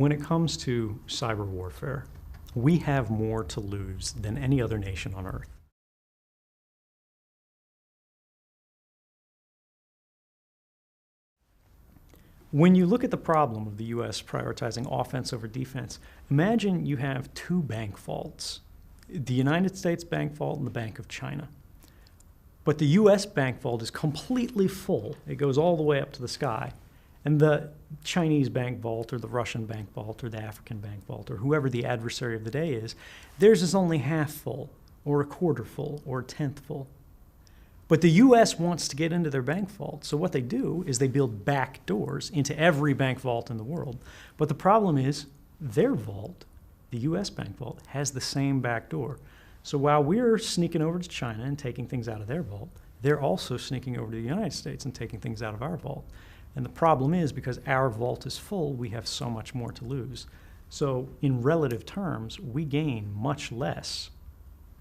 When it comes to cyber warfare, we have more to lose than any other nation on Earth. When you look at the problem of the U.S. prioritizing offense over defense, imagine you have two bank vaults, the United States bank vault and the Bank of China. But the U.S. bank vault is completely full. It goes all the way up to the sky. And the Chinese bank vault or the Russian bank vault or the African bank vault or whoever the adversary of the day is, theirs is only half full or a quarter full or a tenth full. But the U.S. wants to get into their bank vault, so what they do is they build back doors into every bank vault in the world. But the problem is their vault, the U.S. bank vault, has the same back door. So while we're sneaking over to China and taking things out of their vault, they're also sneaking over to the United States and taking things out of our vault. And the problem is because our vault is full, we have so much more to lose. So in relative terms, we gain much less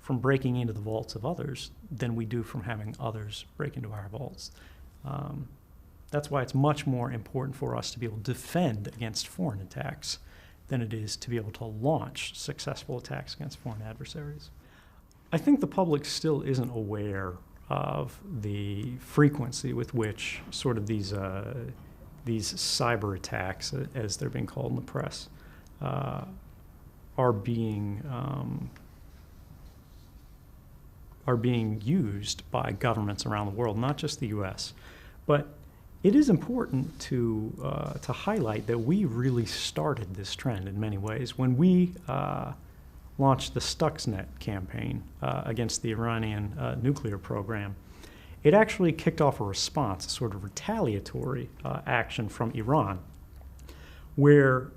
from breaking into the vaults of others than we do from having others break into our vaults. That's why it's much more important for us to be able to defend against foreign attacks than it is to be able to launch successful attacks against foreign adversaries. I think the public still isn't aware of the frequency with which sort of these cyber attacks, as they're being called in the press, are being used by governments around the world, not just the U.S. But it is important to highlight that we really started this trend in many ways. When we launched the Stuxnet campaign against the Iranian nuclear program, it actually kicked off a response, a sort of retaliatory action from Iran, where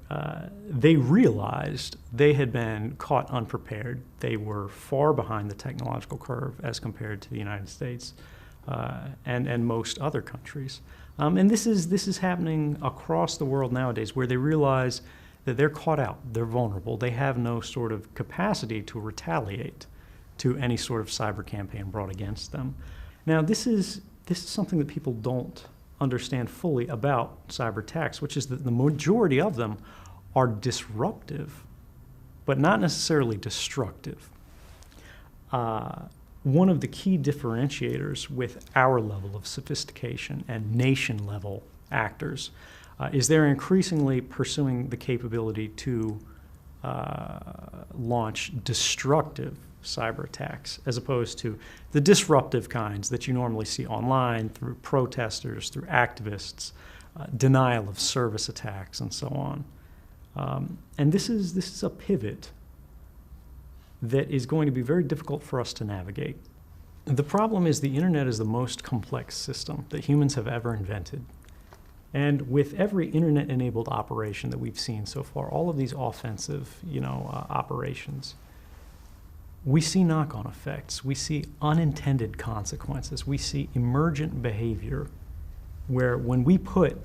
they realized they had been caught unprepared. They were far behind the technological curve as compared to the United States and most other countries. And this is happening across the world nowadays, where they realize that they're caught out, they're vulnerable, they have no sort of capacity to retaliate to any sort of cyber campaign brought against them. Now, this is something that people don't understand fully about cyber attacks, which is that the majority of them are disruptive, but not necessarily destructive. One of the key differentiators with our level of sophistication and nation-level actors is they're increasingly pursuing the capability to launch destructive cyber attacks, as opposed to the disruptive kinds that you normally see online through protesters, through activists, denial of service attacks, and so on. And this is a pivot that is going to be very difficult for us to navigate. The problem is the internet is the most complex system that humans have ever invented. And with every internet-enabled operation that we've seen so far, all of these offensive, operations, we see knock-on effects. We see unintended consequences. We see emergent behavior where when we put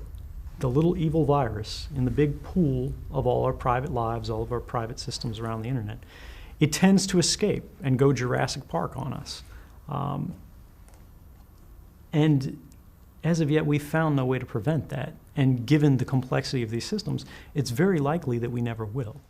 the little evil virus in the big pool of all our private lives, all of our private systems around the internet, it tends to escape and go Jurassic Park on us. And as of yet, we've found no way to prevent that. And given the complexity of these systems, it's very likely that we never will.